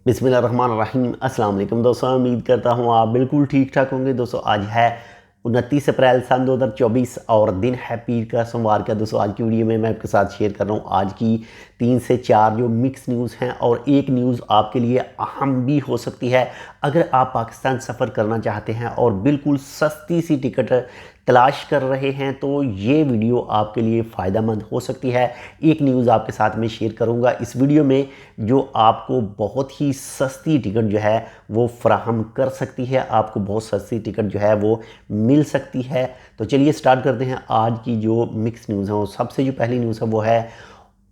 बिस्मिल्लाहिर्रहमानिर्रहीम। अस्सलाम वालेकुम दोस्तों, उम्मीद करता हूँ आप बिल्कुल ठीक ठाक होंगे। दोस्तों आज है 29 अप्रैल सन 2024 और दिन है पीर का सोमवार का। दोस्तों आज की वीडियो में मैं आपके साथ शेयर कर रहा हूँ आज की 3 से 4 जो मिक्स न्यूज़ हैं, और एक न्यूज़ आपके लिए अहम भी हो सकती है अगर आप पाकिस्तान सफ़र करना चाहते हैं और बिल्कुल सस्ती सी टिकट तलाश कर रहे हैं, तो ये वीडियो आपके लिए फ़ायदेमंद हो सकती है। एक न्यूज़ आपके साथ में शेयर करूंगा इस वीडियो में जो आपको बहुत ही सस्ती टिकट जो है वो फराहम कर सकती है, आपको बहुत सस्ती टिकट जो है वो मिल सकती है। तो चलिए स्टार्ट करते हैं आज की जो मिक्स न्यूज़ है। वो सबसे जो पहली न्यूज़ है वो है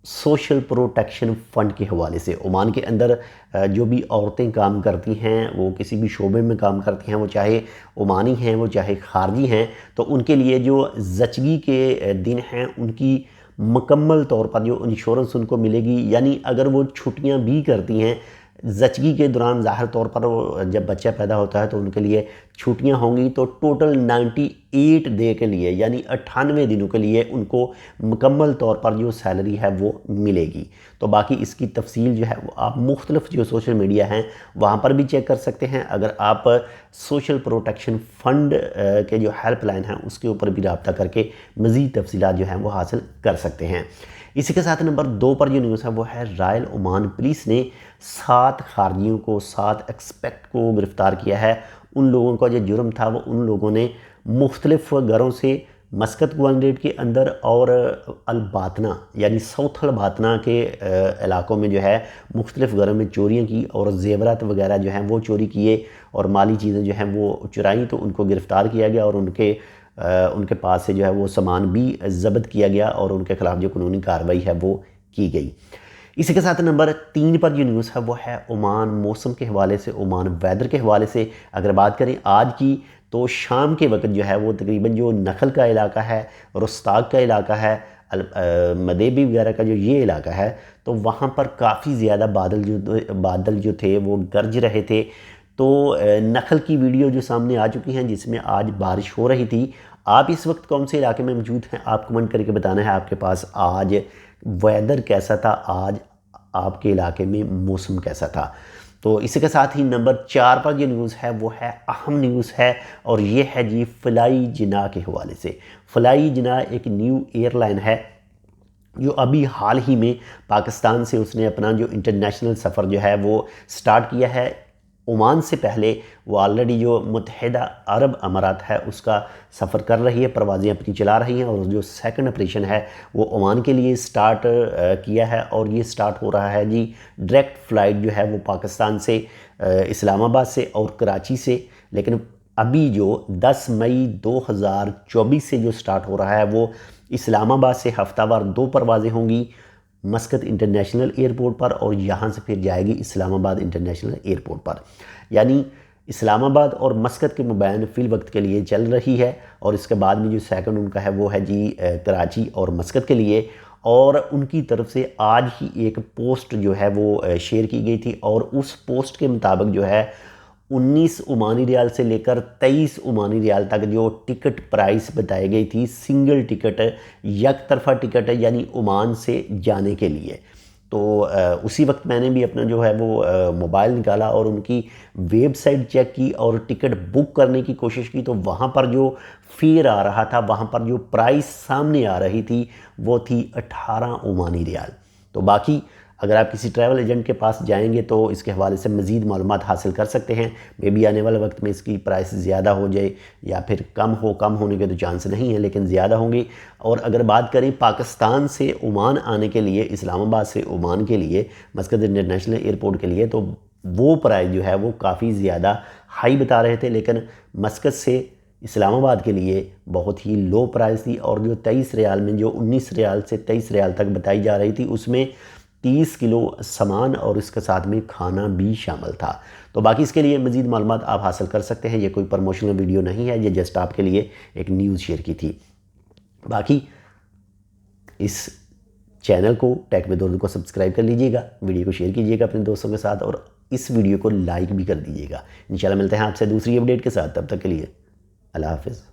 सोशल प्रोटेक्शन फ़ंड के हवाले से। ओमान के अंदर जो भी औरतें काम करती हैं, वो किसी भी शोबे में काम करती हैं, वो चाहे ओमानी हैं वो चाहे खारजी हैं, तो उनके लिए जो ज़चगी के दिन हैं उनकी मुकम्मल तौर पर जो इंश्योरेंस उनको मिलेगी। यानी अगर वो छुट्टियां भी करती हैं ज़चगी के दौरान, ज़ाहिर तौर पर जब बच्चा पैदा होता है तो उनके लिए छुट्टियां होंगी, तो टोटल 98 डे के लिए यानी 98 दिनों के लिए उनको मुकम्मल तौर पर जो सैलरी है वो मिलेगी। तो बाकी इसकी तफसील जो है वो आप मुख्तलिफ जो सोशल मीडिया हैं वहाँ पर भी चेक कर सकते हैं। अगर आप सोशल प्रोटेक्शन फ़ंड के जो हेल्पलाइन हैं उसके ऊपर भी रब्ता करके मज़ीद तफसीलात जो हैं वो हासिल कर सकते हैं। इसी के साथ नंबर 2 पर जो न्यूज़ है वो है रॉयल ओमान पुलिस ने 7 खारजियों को, 7 एक्सपेक्ट को गिरफ़्तार किया है। उन लोगों का जो जुर्म था वो उन लोगों ने मुख्तलिफ घरों से मस्कत गवर्नरेट के अंदर और अलबातना यानी साउथ अलबातना के इलाकों में जो है मुख्तलिफ घरों में चोरियाँ की और जेवरात वगैरह जो हैं वो चोरी किए और माली चीज़ें जो हैं वो चुराई। तो उनको गिरफ़्तार किया गया और उनके पास से जो है वो सामान भी ज़ब्त किया गया और उनके ख़िलाफ़ जो कानूनी कार्रवाई है वो की गई। इसी के साथ नंबर 3 पर जो न्यूज़ है वो है ओमान मौसम के हवाले से, ओमान वेदर के हवाले से। अगर बात करें आज की, तो शाम के वक्त जो है वो तकरीबन जो नखल का इलाका है, रुस्ताक का इलाका है, मदेबी वगैरह का जो ये इलाका है, तो वहाँ पर काफ़ी ज़्यादा बादल जो थे वो गरज रहे थे। तो नखल की वीडियो जो सामने आ चुकी हैं जिसमें आज बारिश हो रही थी। आप इस वक्त कौन से इलाके में मौजूद हैं आप कमेंट करके बताना है आपके पास आज वेदर कैसा था, आज आपके इलाके में मौसम कैसा था। तो इसी के साथ ही नंबर 4 पर जो न्यूज़ है वो है अहम न्यूज़ है, और ये है जी फ्लाई जिना के हवाले से। फ्लाई जिना एक न्यू एयरलाइन है जो अभी हाल ही में पाकिस्तान से उसने अपना जो इंटरनेशनल सफ़र जो है वो स्टार्ट किया है। ओमान से पहले वो ऑलरेडी जो मुत्तहिदा अरब अमारात है उसका सफ़र कर रही है, परवाज़ें अपनी चला रही हैं, और जो सेकंड ऑपरेशन है वो ओमान के लिए स्टार्ट किया है। और ये स्टार्ट हो रहा है जी डायरेक्ट फ़्लाइट जो है वो पाकिस्तान से इस्लामाबाद से और कराची से। लेकिन अभी जो 10 मई 2024 से जो स्टार्ट हो रहा है वो इस्लामाबाद से हफ्तावार 2 परवाज़ें होंगी मस्कत इंटरनेशनल एयरपोर्ट पर, और यहाँ से फिर जाएगी इस्लामाबाद इंटरनेशनल एयरपोर्ट पर। यानी इस्लामाबाद और मस्कत के मुबैन फ़िल वक्त के लिए चल रही है, और इसके बाद में जो सेकंड उनका है वो है जी कराची और मस्कत के लिए। और उनकी तरफ से आज ही एक पोस्ट जो है वो शेयर की गई थी, और उस पोस्ट के मुताबिक जो है 19 ओमानी रियाल से लेकर 23 ओमानी रियाल तक जो टिकट प्राइस बताई गई थी, सिंगल टिकट एक तरफा टिकट है यानी ओमान से जाने के लिए। तो उसी वक्त मैंने भी अपना जो है वो मोबाइल निकाला और उनकी वेबसाइट चेक की और टिकट बुक करने की कोशिश की, तो वहाँ पर जो फेयर आ रहा था, वहाँ पर जो प्राइस सामने आ रही थी वो थी 18 ओमानी रियाल। तो बाकी अगर आप किसी ट्रैवल एजेंट के पास जाएंगे तो इसके हवाले से मज़ीद मालूमात हासिल कर सकते हैं। मे बी आने वाले वक्त में इसकी प्राइस ज़्यादा हो जाए या फिर कम होने के तो चांस नहीं है, लेकिन ज़्यादा होंगी। और अगर बात करें पाकिस्तान से ओमान आने के लिए, इस्लामाबाद से ओमान के लिए मस्कत इंटरनेशनल एयरपोर्ट के लिए, तो वो प्राइस जो है वो काफ़ी ज़्यादा हाई बता रहे थे। लेकिन मस्कत से इस्लामाबाद के लिए बहुत ही लो प्राइस थी, और जो 23 रियाल में जो 19 रियाल से 23 रियाल तक बताई जा रही थी उसमें 30 किलो सामान और इसके साथ में खाना भी शामिल था। तो बाकी इसके लिए मज़ीद मालूमात आप हासिल कर सकते हैं। ये कोई प्रमोशनल वीडियो नहीं है, ये जस्ट आपके लिए एक न्यूज़ शेयर की थी। बाकी इस चैनल को टेक विद उर्दू को सब्सक्राइब कर लीजिएगा, वीडियो को शेयर कीजिएगा अपने दोस्तों के साथ, और इस वीडियो को लाइक भी कर दीजिएगा। इंशाल्लाह मिलते हैं आपसे दूसरी अपडेट के साथ, तब तक के लिए अल्लाह हाफ़िज़।